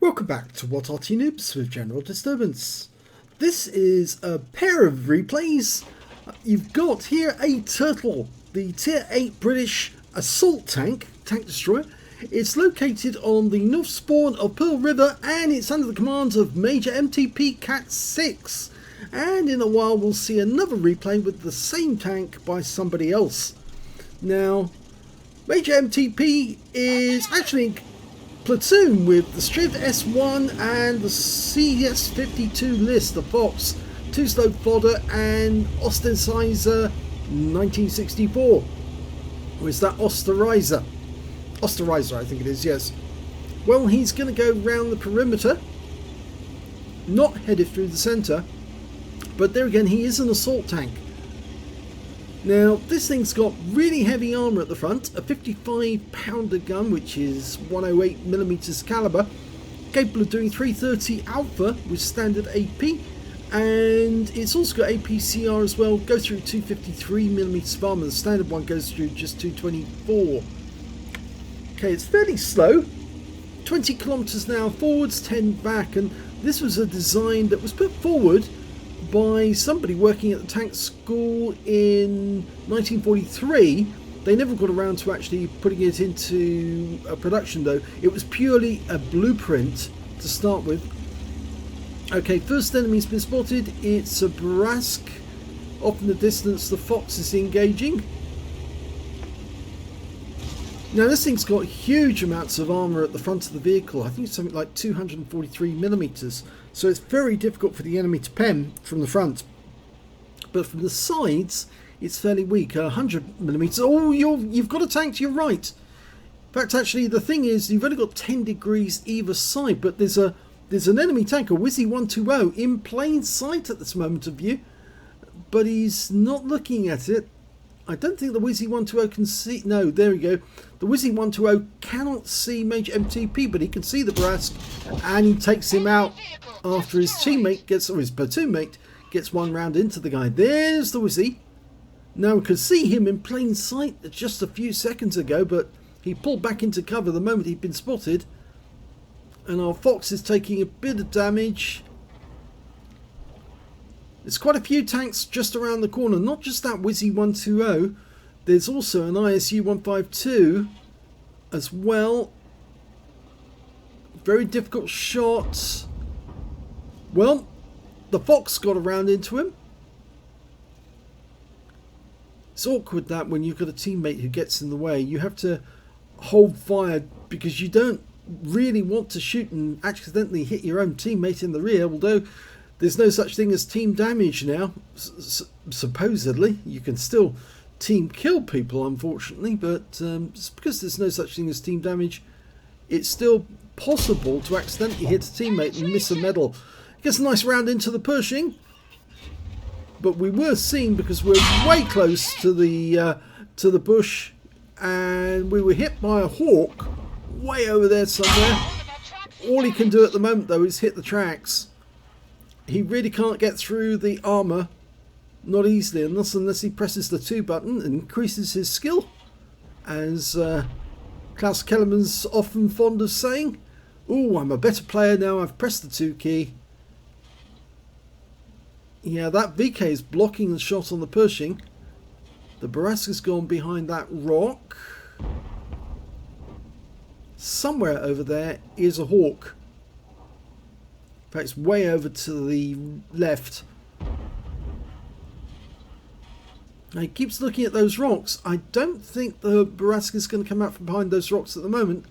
Welcome back to What Arty Noobs with General Disturbance. This is a pair of replays. You've got here a Turtle, the Tier 8 British assault tank destroyer. It's located on the north spawn of Pearl River and it's under the command of Major MTP Cat 6. And in a while we'll see another replay with the same tank by somebody else. Now, Major MTP is actually platoon with the Striv S1 and the CS52 list, the Fox, Two Slow Fodder and Ostersizer 1964. Or is that Osterizer? Osterizer, I think it is, yes. Well, he's going to go round the perimeter, not headed through the centre, but there again, he is an assault tank. Now, this thing's got really heavy armour at the front, a 55-pounder gun, which is 108mm calibre, capable of doing 330 alpha with standard AP, and it's also got APCR as well, goes through 253mm of armour, the standard one goes through just 224. Okay, it's fairly slow, 20 kilometres an hour forwards, 10 back, and this was a design that was put forward by somebody working at the tank school in 1943. They never got around to actually putting it into a production though. It was purely a blueprint to start with. Okay, first enemy's been spotted. It's a Barask. Off in the distance, the Fox is engaging. Now this thing's got huge amounts of armour at the front of the vehicle. I think it's something like 243mm. So it's very difficult for the enemy to pen from the front. But from the sides, it's fairly weak. 100mm. Oh, you've got a tank to your right. In fact, actually, the thing is, you've only got 10 degrees either side. But there's an enemy tank, a Wizzy 120, in plain sight at this moment of view. But he's not looking at it. I don't think the Wizzy 120 can see. No, there we go. The Wizzy 120 cannot see Major MTP, but he can see the Barask, and he takes him out after his teammate gets, or his platoon mate gets one round into the guy. There's the Wizzy. Now we could see him in plain sight just a few seconds ago, but he pulled back into cover the moment he'd been spotted. And our Fox is taking a bit of damage. There's quite a few tanks just around the corner, not just that Wizzy 120. There's also an ISU 152 as well. Very difficult shot. Well, the Fox got around into him. It's awkward that when you've got a teammate who gets in the way, you have to hold fire because you don't really want to shoot and accidentally hit your own teammate in the rear, although there's no such thing as team damage now. Supposedly, you can still team kill people, unfortunately, but just because there's no such thing as team damage, it's still possible to accidentally hit a teammate and miss a medal. Gets a nice round into the Pershing, but we were seen because we're way close to the bush, and we were hit by a Hawk way over there somewhere. All he can do at the moment though is hit the tracks. He really can't get through the armour, not easily, unless he presses the 2 button and increases his skill, as Klaus Kellerman's often fond of saying. "Oh, I'm a better player now I've pressed the 2 key." Yeah, that VK is blocking the shot on the Pershing. The Barask has gone behind that rock. Somewhere over there is a Hawk. In fact, it's way over to the left. Now, he keeps looking at those rocks. I don't think the Barask is going to come out from behind those rocks at the moment.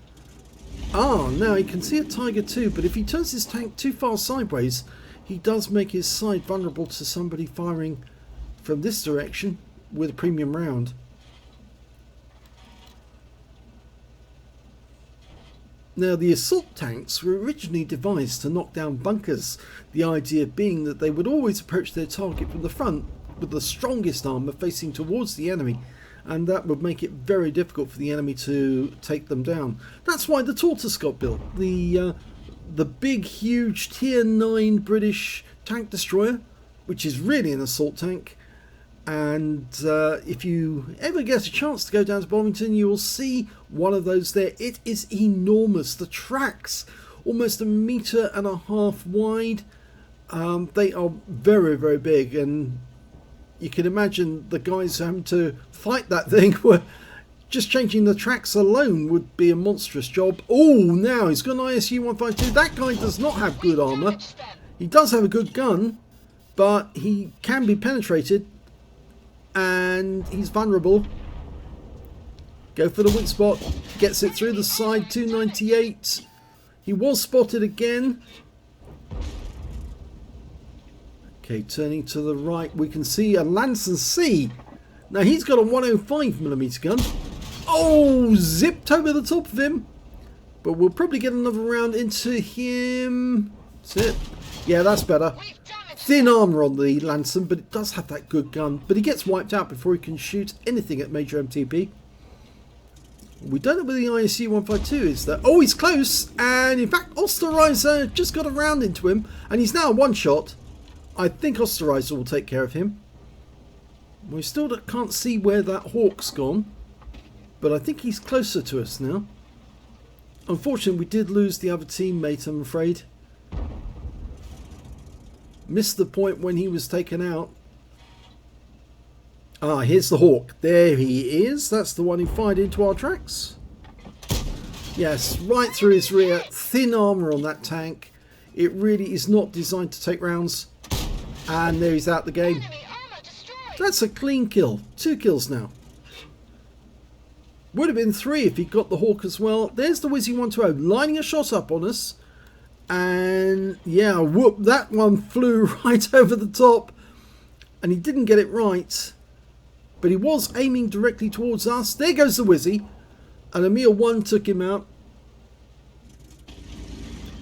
Ah, now he can see a Tiger 2, but if he turns his tank too far sideways, he does make his side vulnerable to somebody firing from this direction with a premium round. Now, the assault tanks were originally devised to knock down bunkers, the idea being that they would always approach their target from the front with the strongest armour facing towards the enemy, and that would make it very difficult for the enemy to take them down. That's why the Tortoise got built, the big, huge Tier 9 British tank destroyer, which is really an assault tank. And if you ever get a chance to go down to Bombington, you will see one of those there. It is enormous. The tracks almost 1.5 meters wide. They are very, very big, and you can imagine the guys having to fight that thing were just changing the tracks alone would be a monstrous job. Oh, now he's got an ISU 152. That guy does not have good armor. He does have a good gun, but he can be penetrated, and he's vulnerable. Go for the weak spot. Gets it through the side. 298. He was spotted again. Okay, turning to the right, we can see a Lancer C. Now he's got a 105mm gun. Oh, zipped over the top of him. But we'll probably get another round into him. That's it. Yeah, that's better. Thin armor on the Lancer, but it does have that good gun. But he gets wiped out before he can shoot anything at major MTP. We don't know where the ISU 152 is though. Oh, he's close. And in fact, Osterizer just got a round into him. And he's now one shot. I think Osterizer will take care of him. We still can't see where that Hawk's gone. But I think he's closer to us now. Unfortunately, we did lose the other teammate, I'm afraid. Missed the point when he was taken out. Ah, here's the Hawk. There he is. That's the one who fired into our tracks. Yes, right through his rear. Thin armor on that tank. It really is not designed to take rounds. And there he's out the game. That's a clean kill. 2 kills now. Would have been 3 if he got the Hawk as well. There's the Wizzy 120 lining a shot up on us. And yeah, whoop, that one flew right over the top. And he didn't get it right. But he was aiming directly towards us. There goes the Wizzy. And Emil 1 took him out.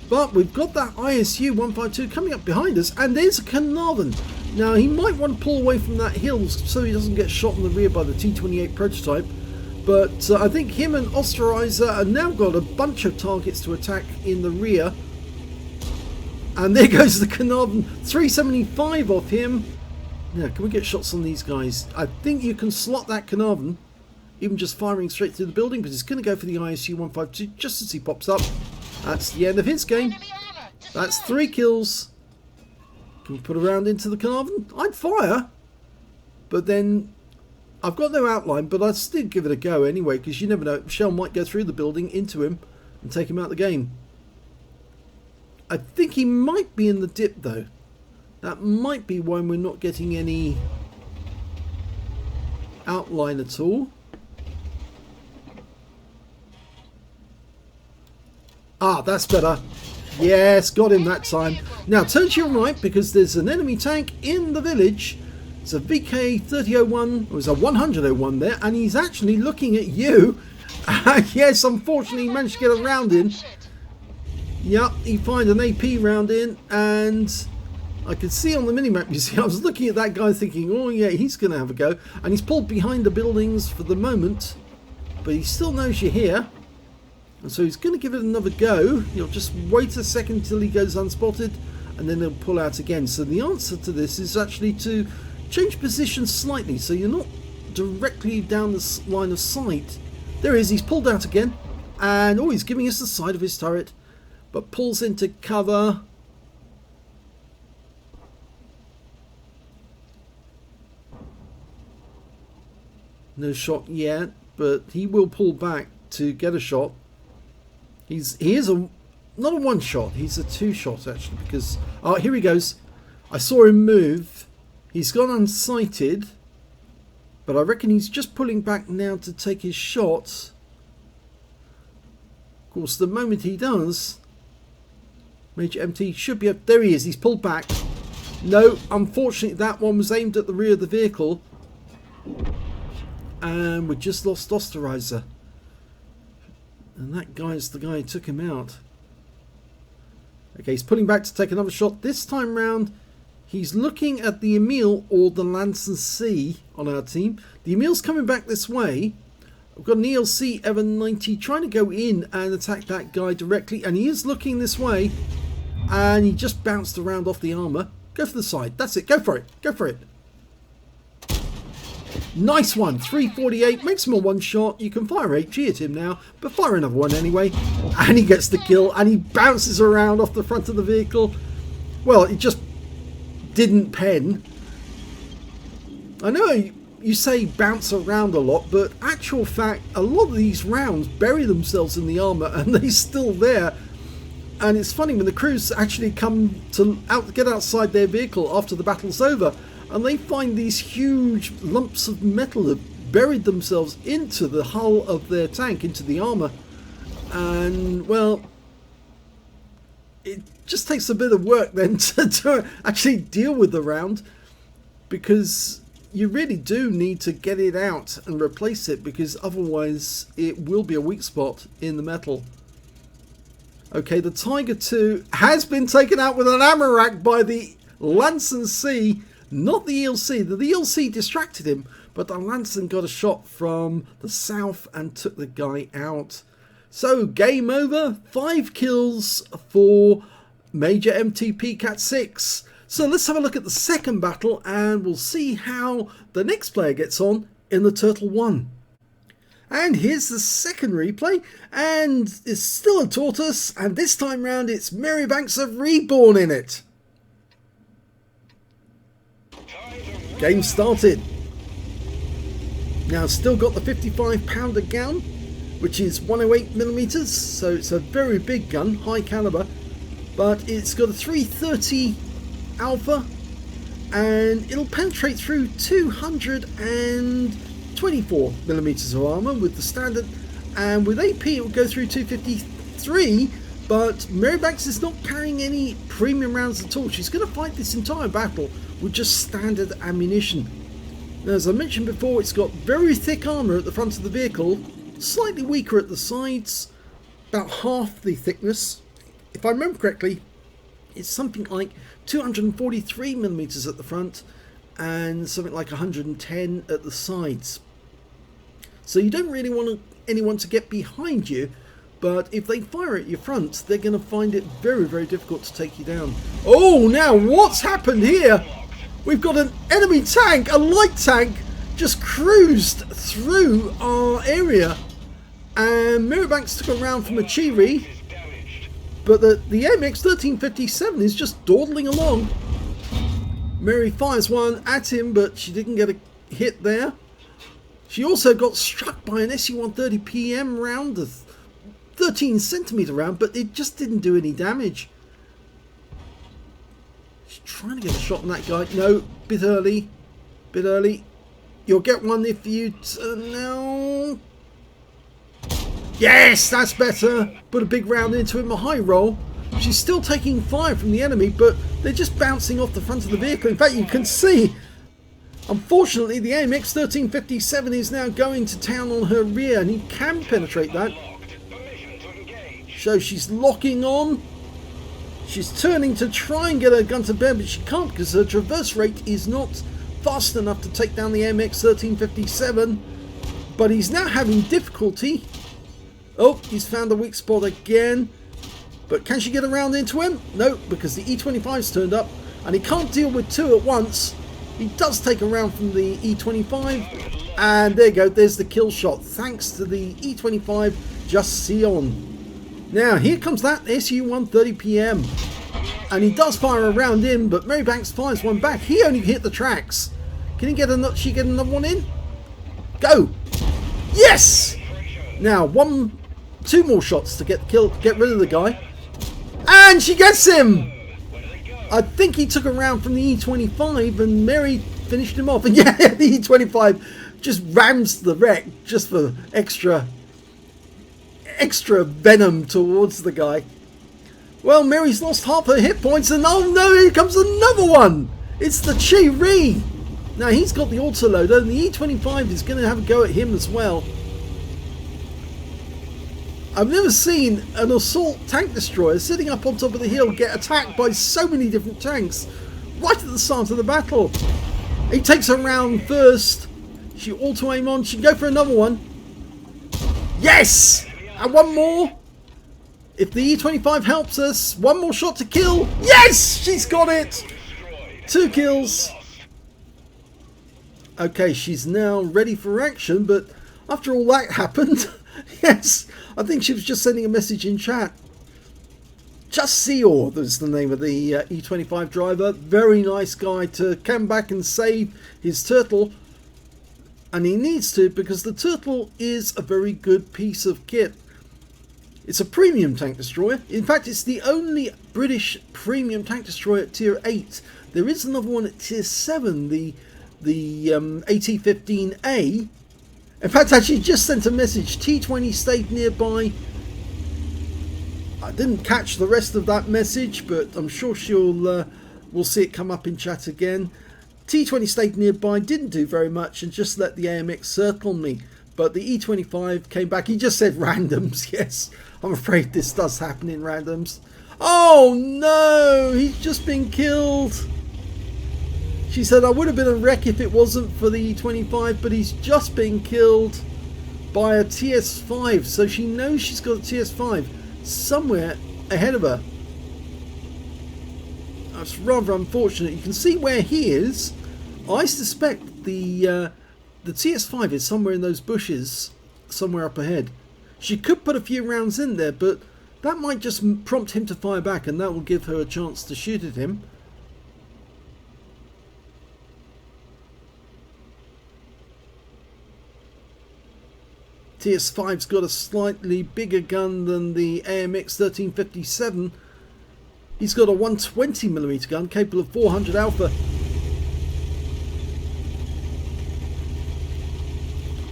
But we've got that ISU 152 coming up behind us. And there's a Carnarvon. Now he might want to pull away from that hill so he doesn't get shot in the rear by the T28 prototype. But I think him and Osterizer have now got a bunch of targets to attack in the rear. And there goes the Carnarvon. 375 off him. Now, can we get shots on these guys? I think you can slot that Carnarvon, even just firing straight through the building, but he's going to go for the ISU 152 just as he pops up. That's the end of his game. That's 3 kills. Can we put a round into the Carnarvon? I'd fire, but then I've got no outline, but I'd still give it a go anyway, because you never know. Shell might go through the building into him and take him out of the game. I think he might be in the dip though. That might be why we're not getting any outline at all. Ah, that's better. Yes, got him that time. Now turn to your right because there's an enemy tank in the village. It's a VK3001, it was a 10001 there, and he's actually looking at you. Yes, unfortunately he managed to get a round in. Yep, he fired an AP round in, and I could see on the minimap, you see, I was looking at that guy thinking, oh yeah, he's going to have a go. And he's pulled behind the buildings for the moment, but he still knows you're here. And so he's going to give it another go. He'll just wait a second till he goes unspotted, and then he'll pull out again. So the answer to this is actually to change position slightly, so you're not directly down the line of sight. There he is, he's pulled out again. And oh, he's giving us the side of his turret, but pulls into cover. No shot yet, but he will pull back to get a shot. He is not a one shot, he's a 2 shot actually, because oh, here he goes. I saw him move. He's gone unsighted, but I reckon he's just pulling back now to take his shot. Of course, the moment he does, Major MT should be up. There he is, he's pulled back. No, unfortunately that one was aimed at the rear of the vehicle. And we just lost Osterizer. And that guy's the guy who took him out. Okay, he's pulling back to take another shot. This time round, he's looking at the Emil or the Lancer C on our team. The Emil's coming back this way. I've got an ELC Evan 90 trying to go in and attack that guy directly. And he is looking this way. And he just bounced around off the armor. Go for the side. That's it. Go for it. Go for it. Nice one. 348. Makes him a 1 shot. You can fire HG at him now, but fire another one anyway. And he gets the kill, and he bounces around off the front of the vehicle. Well, it just didn't pen. I know you say bounce around a lot, but actual fact, a lot of these rounds bury themselves in the armor and they're still there. And it's funny when the crews actually come to get outside their vehicle after the battle's over, and they find these huge lumps of metal have buried themselves into the hull of their tank, into the armor. And well, it just takes a bit of work then to actually deal with the round, because you really do need to get it out and replace it, because otherwise it will be a weak spot in the metal. Okay, the Tiger II has been taken out with an ammo rack by the Lanson C, not the ELC. The ELC distracted him, but the Lanson got a shot from the south and took the guy out. So, game over. 5 kills for Major MTP Cat 6. So let's have a look at the second battle, and we'll see how the next player gets on in the Turtle 1. And here's the second replay, and it's still a tortoise, and this time round it's Marybanks of REBRN in it. Game started. Now still got the 55-pounder gun, which is 108mm, so it's a very big gun, high caliber, but it's got a 330 alpha, and it'll penetrate through 224mm of armor with the standard, and with AP it will go through 253. But Marybanks is not carrying any premium rounds at all. She's going to fight this entire battle with just standard ammunition. Now, as I mentioned before, it's got very thick armor at the front of the vehicle, slightly weaker at the sides, about half the thickness. If I remember correctly, it's something like 243mm at the front and something like 110 at the sides. So you don't really want anyone to get behind you, but if they fire at your front, they're going to find it very, very difficult to take you down. Oh, now what's happened here? We've got an enemy tank, a light tank, just cruised through our area, and Marybanks took a round from a Chiri. But the AMX 1357 is just dawdling along. Mary fires one at him, but she didn't get a hit there. She also got struck by an SU-130 PM round, a 13cm round, but it just didn't do any damage. She's trying to get a shot on that guy. No, bit early. Bit early. You'll get one if you... no... Yes, that's better. Put a big round into him, a high roll. She's still taking fire from the enemy, but they're just bouncing off the front of the vehicle. In fact, you can see, unfortunately, the AMX 1357 is now going to town on her rear, and he can penetrate that. So she's locking on. She's turning to try and get her gun to bear, but she can't because her traverse rate is not fast enough to take down the AMX 1357. But he's now having difficulty. Oh, he's found a weak spot again. But can she get around into him? No, because the E25's turned up and he can't deal with two at once. He does take a round from the E25, and there you go, there's the kill shot, thanks to the E25 just Sion. Now here comes that SU-130 PM, and he does fire a round in, but Marybanks fires one back. He only hit the tracks. Can he get another? She get another one in? Go! Yes! Now two more shots to get rid of the guy, and she gets him. I think he took a round from the E25, and Mary finished him off. And yeah, the E25 just rams the wreck just for extra venom towards the guy. Well, Mary's lost half her hit points, and oh no, here comes another one. It's the Chiri. Now he's got the autoloader, and the E25 is going to have a go at him as well. I've never seen an assault tank destroyer sitting up on top of the hill get attacked by so many different tanks right at the start of the battle. He takes her round first. She auto aim on. She can go for another one. Yes! And one more. If the E25 helps us, one more shot to kill. Yes! She's got it! 2 kills. Okay, she's now ready for action, but after all that happened, Yes, I think she was just sending a message in chat. Just Seor, that's the name of the E25 driver. Very nice guy to come back and save his turtle. And he needs to, because the turtle is a very good piece of kit. It's a premium tank destroyer. In fact, it's the only British premium tank destroyer at tier 8. There is another one at tier 7, the AT-15A. In fact, I actually just sent a message. T20 stayed nearby. I didn't catch the rest of that message, but I'm sure we'll see it come up in chat again. T20 stayed nearby, didn't do very much, and just let the AMX circle me. But the E25 came back. He just said randoms. Yes, I'm afraid this does happen in randoms. Oh no, he's just been killed. She said, I would have been a wreck if it wasn't for the E25, but he's just been killed by a TS5. So she knows she's got a TS5 somewhere ahead of her. That's rather unfortunate. You can see where he is. I suspect the TS5 is somewhere in those bushes, somewhere up ahead. She could put a few rounds in there, but that might just prompt him to fire back, and that will give her a chance to shoot at him. TS5's got a slightly bigger gun than the AMX 1357. He's got a 120mm gun capable of 400 alpha.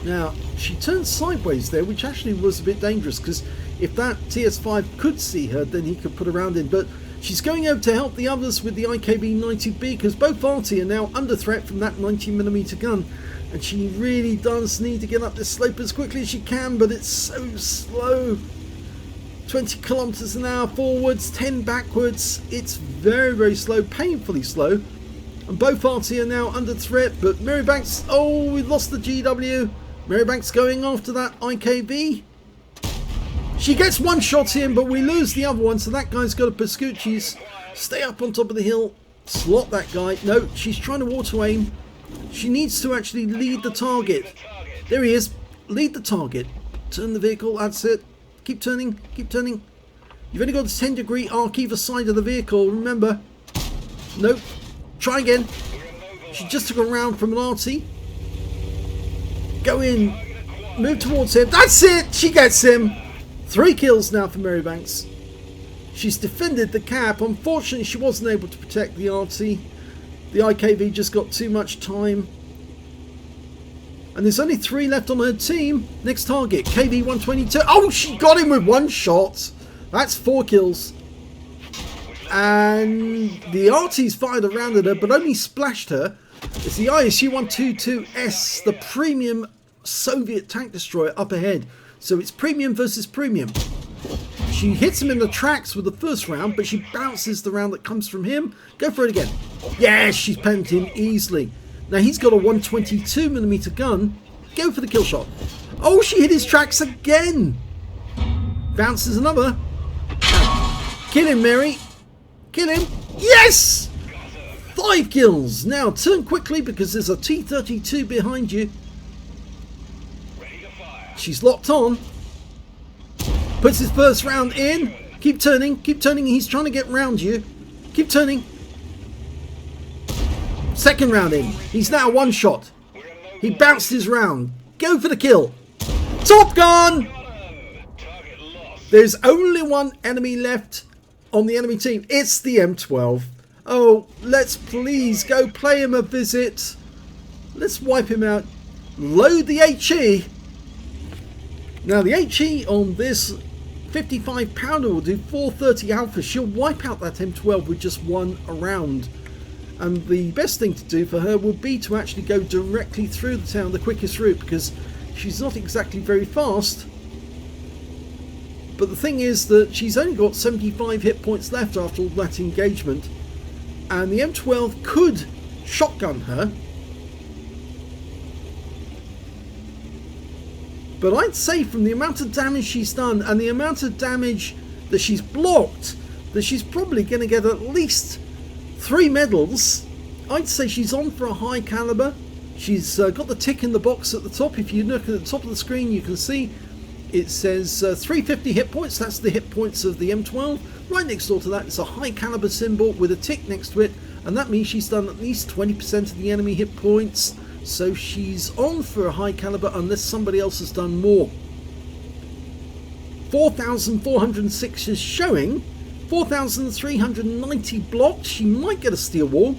Now, she turned sideways there, which actually was a bit dangerous, because if that TS5 could see her, then he could put a round in. But she's going over to help the others with the IKB-90B, because both Arty are now under threat from that 90mm gun. And she really does need to get up this slope as quickly as she can, but it's so slow. 20 kilometers an hour forwards, 10 backwards. It's very, very slow, painfully slow. And both Arty are now under threat, but Marybanks, oh, we've lost the GW. Marybanks going after that IKB. She gets one shot in, but we lose the other one, so that guy's got a Pascucci's. Stay up on top of the hill, slot that guy. No, she's trying to auto aim. She needs to actually lead the target. There he is. Lead the target. Turn the vehicle. That's it. Keep turning. Keep turning. You've only got a 10-degree arc either side of the vehicle. Remember. Nope. Try again. She just took a round from an Arty. Go in. Move towards him. That's it. She gets him. 3 kills now for Marybanks. She's defended the cap. Unfortunately, she wasn't able to protect the Arty. The IKV just got too much time. And there's only 3 left on her team. Next target, KV-122. Oh, she got him with 1 shot. That's 4 kills. And the Arty's fired around at her, but only splashed her. It's the ISU-122S, the premium Soviet tank destroyer up ahead. So it's premium versus premium. She hits him in the tracks with the first round, but she bounces the round that comes from him. Go for it again. Yes, she's penned him easily. Now he's got a 122mm gun. Go for the kill shot. Oh, she hit his tracks again. Bounces another. Kill him, Mary. Kill him. Yes! 5 kills. Now turn quickly because there's a T-32 behind you. She's locked on. Puts his first round in. Keep turning. Keep turning. He's trying to get round you. Keep turning. Second round in. He's now 1 shot. He bounced his round. Go for the kill. Top Gun! There's only 1 enemy left on the enemy team. It's the M12. Oh, let's please go pay him a visit. Let's wipe him out. Load the HE. Now the HE on this 55 pounder will do 430 alpha. She'll wipe out that M12 with just 1 round. And the best thing to do for her would be to actually go directly through the town, the quickest route, because she's not exactly very fast. But the thing is that she's only got 75 hit points left after all that engagement. And the M12 could shotgun her. But I'd say from the amount of damage she's done and the amount of damage that she's blocked, that she's probably going to get at least 3 medals. I'd say she's on for a high caliber. She's got the tick in the box at the top. If you look at the top of the screen, you can see it says 350 hit points. That's the hit points of the M12. Right next door to that is a high caliber symbol with a tick next to it, and that means she's done at least 20% of the enemy hit points. So she's on for a high caliber unless somebody else has done more. 4,406 is showing. 4,390 blocked. She might get a steel wall.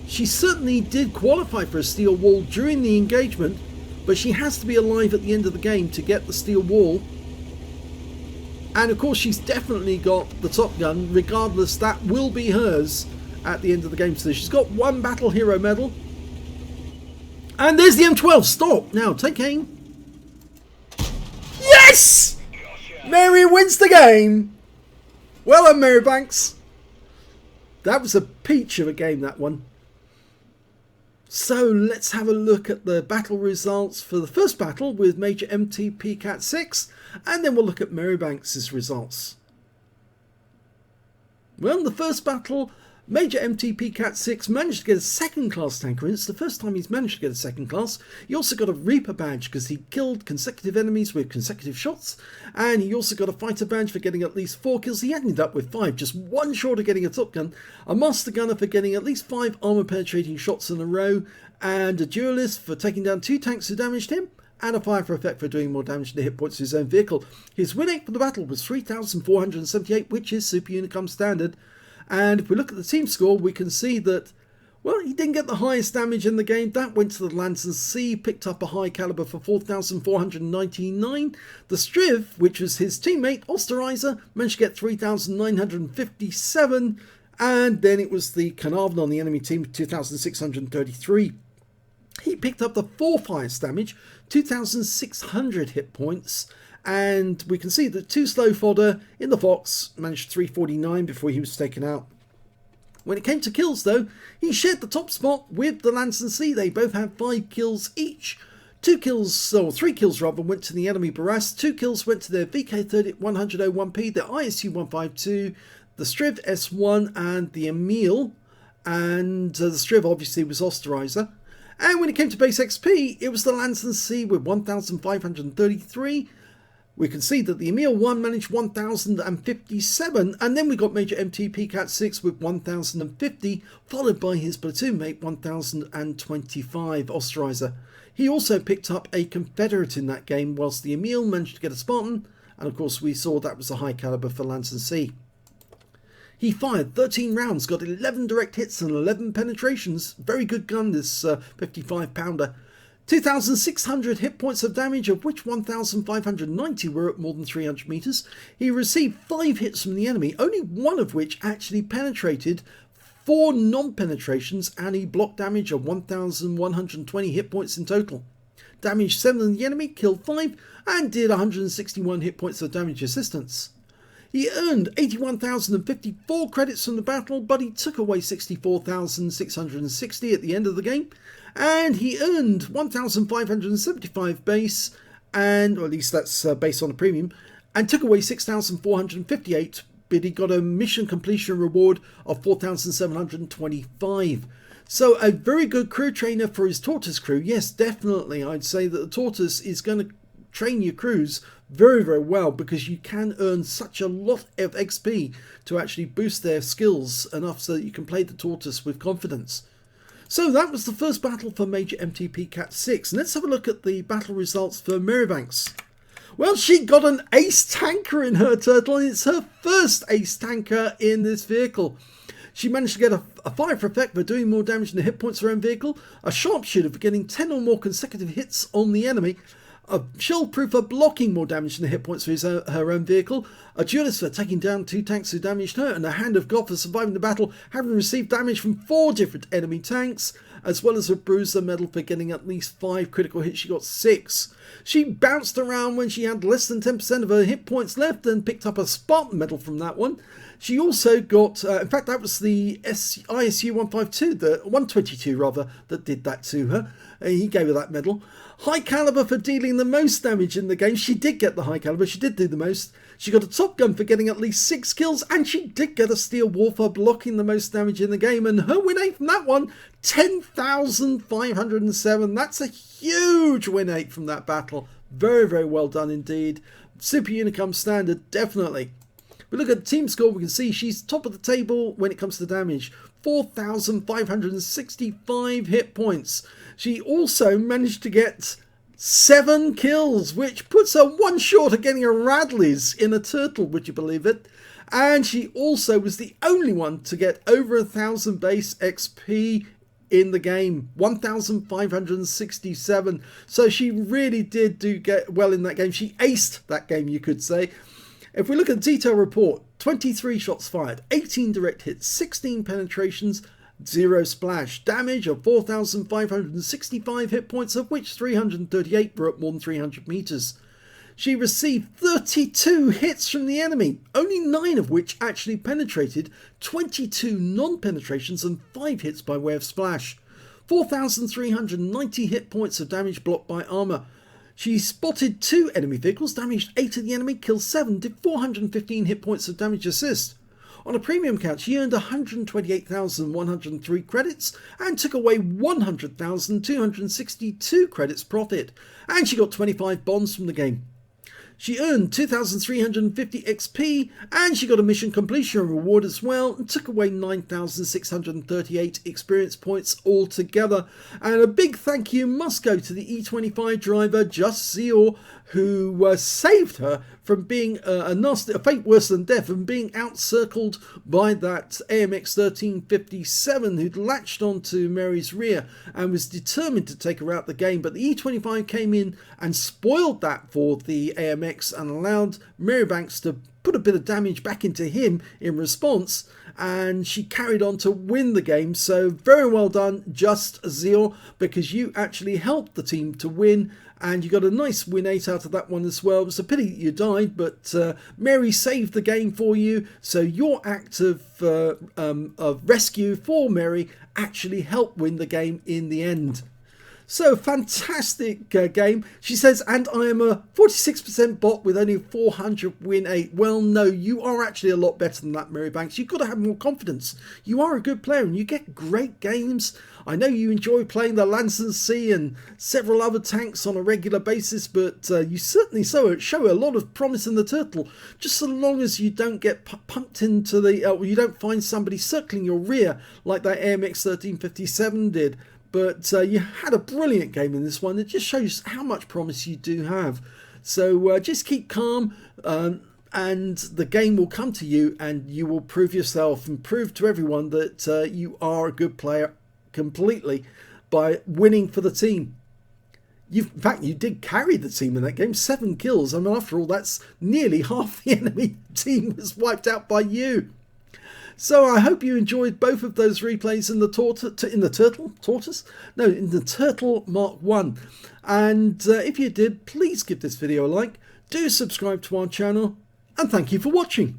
She certainly did qualify for a steel wall during the engagement, but she has to be alive at the end of the game to get the steel wall. And of course she's definitely got the top gun. Regardless, that will be hers at the end of the game. So she's got one battle hero medal. And there's the M12. Stop. Now take aim. Yes! Mary wins the game. Well done, Marybanks. That was a peach of a game, that one. So let's have a look at the battle results for the first battle with Major MTP Cat 6, and then we'll look at Marybanks' results. Well, the first battle, Major MTP Cat 6 managed to get a second class tanker, and it's the first time he's managed to get a second class. He also got a Reaper badge because he killed consecutive enemies with consecutive shots, and he also got a fighter badge for getting at least 4 kills. He ended up with 5, just one short of getting a top gun, a master gunner for getting at least 5 armor penetrating shots in a row, and a duelist for taking down 2 tanks who damaged him, and a fire for effect for doing more damage to the hit points of his own vehicle. His win rate for the battle was 3,478, which is Super Unicum standard. And if we look at the team score, we can see that, well, he didn't get the highest damage in the game. That went to the Lance and C, picked up a high caliber for 4,499. The Striv, which was his teammate, Osterizer, managed to get 3,957. And then it was the Carnarvon on the enemy team, 2,633. He picked up the 4th highest damage, 2,600 hit points. And we can see that 2 slow fodder in the Fox managed 349 before he was taken out. When it came to kills though, he shared the top spot with the Lance and C. They both had 5 kills each. 2 kills, or 3 kills rather, went to the enemy Barras. 2 kills went to their VK30-100-01P, the ISU-152, the Striv S1 and the Emil. And the Striv obviously was Osterizer. And when it came to base XP, it was the Lance and C with 1,533. We can see that the Emil 1 managed 1,057, and then we got Major MTP Cat 6 with 1,050, followed by his platoon mate 1,025, Osterizer. He also picked up a Confederate in that game, whilst the Emil managed to get a Spartan, and of course we saw that was a high caliber for Lance and C. He fired 13 rounds, got 11 direct hits and 11 penetrations. Very good gun, this 55 pounder. 2,600 hit points of damage, of which 1,590 were at more than 300 meters. He received 5 hits from the enemy, only one of which actually penetrated, 4 non-penetrations, and he blocked damage of 1,120 hit points in total. Damaged 7 of the enemy, killed 5, and did 161 hit points of damage assistance. He earned 81,054 credits from the battle, but he took away 64,660 at the end of the game. And he earned 1,575 base, and or at least that's based on a premium, and took away 6,458, but he got a mission completion reward of 4,725. So a very good crew trainer for his Tortoise crew. Yes, definitely, I'd say that the Tortoise is going to train your crews very, very well, because you can earn such a lot of XP to actually boost their skills enough so that you can play the Tortoise with confidence. So that was the first battle for Major MTP Cat 6. And let's have a look at the battle results for Marybanks. Well, she got an ace tanker in her turtle, and it's her first ace tanker in this vehicle. She managed to get a fire for effect for doing more damage than the hit points of her own vehicle, a sharpshooter for getting 10 or more consecutive hits on the enemy, a shell-proof for blocking more damage than the hit points for her own vehicle, a duelist for taking down 2 tanks who damaged her, and a hand of God for surviving the battle, having received damage from 4 different enemy tanks, as well as a bruiser medal for getting at least 5 critical hits. She got 6. She bounced around when she had less than 10% of her hit points left and picked up a Spartan medal from that one. She also got, in fact that was the ISU 152, the 122 rather, that did that to her. He gave her that medal. High caliber for dealing the most damage in the game. She did get the high caliber, she did do the most. She got a top gun for getting at least 6 kills, and she did get a steel wall for blocking the most damage in the game. And her win rate from that one, 10,507. That's a huge win rate from that battle. Very, very well done indeed. Super Unicum standard, definitely. We look at the team score, we can see she's top of the table when it comes to damage. 4,565 hit points. She also managed to get 7 kills, which puts her one short of getting a Radley's in a turtle, would you believe it? And she also was the only one to get over 1,000 base XP in the game, 1,567. So she really did get well in that game. She aced that game, you could say. If we look at the detail report, 23 shots fired, 18 direct hits, 16 penetrations, 0 splash, damage of 4,565 hit points, of which 338 were at more than 300 meters. She received 32 hits from the enemy, only 9 of which actually penetrated, 22 non-penetrations and 5 hits by way of splash. 4,390 hit points of damage blocked by armour. She spotted 2 enemy vehicles, damaged 8 of the enemy, killed 7, did 415 hit points of damage assist. On a premium count, she earned 128,103 credits and took away 100,262 credits profit. And she got 25 bonds from the game. She earned 2,350 XP and she got a mission completion reward as well and took away 9,638 experience points altogether. And a big thank you must go to the E25 driver Just Zeal, who saved her from being a fate worse than death and being outcircled by that AMX 1357 who'd latched onto Mary's rear and was determined to take her out the game. But the E25 came in and spoiled that for the AMX and allowed Marybanks to put a bit of damage back into him in response, and she carried on to win the game. So very well done, Just Zeal, because you actually helped the team to win and you got a nice win 8 out of that one as well. It was a pity you died, but Mary saved the game for you, so your act of rescue for Mary actually helped win the game in the end. So fantastic game. She says, and I am a 46% bot with only 400 win 8. Well, no, you are actually a lot better than that, Marybanks. You've got to have more confidence. You are a good player and you get great games. I know you enjoy playing the Lanson C and several other tanks on a regular basis, but you certainly show a lot of promise in the turtle, just so long as you don't get pumped into the, you don't find somebody circling your rear like that AMX 1357 did. But you had a brilliant game in this one. It just shows how much promise you do have. So just keep calm and the game will come to you and you will prove yourself and prove to everyone that you are a good player completely by winning for the team. In fact, you did carry the team in that game. 7 kills. I mean, after all, that's nearly half the enemy team was wiped out by you. So I hope you enjoyed both of those replays in the Turtle Mark 1. And if you did, please give this video a like, do subscribe to our channel, and thank you for watching.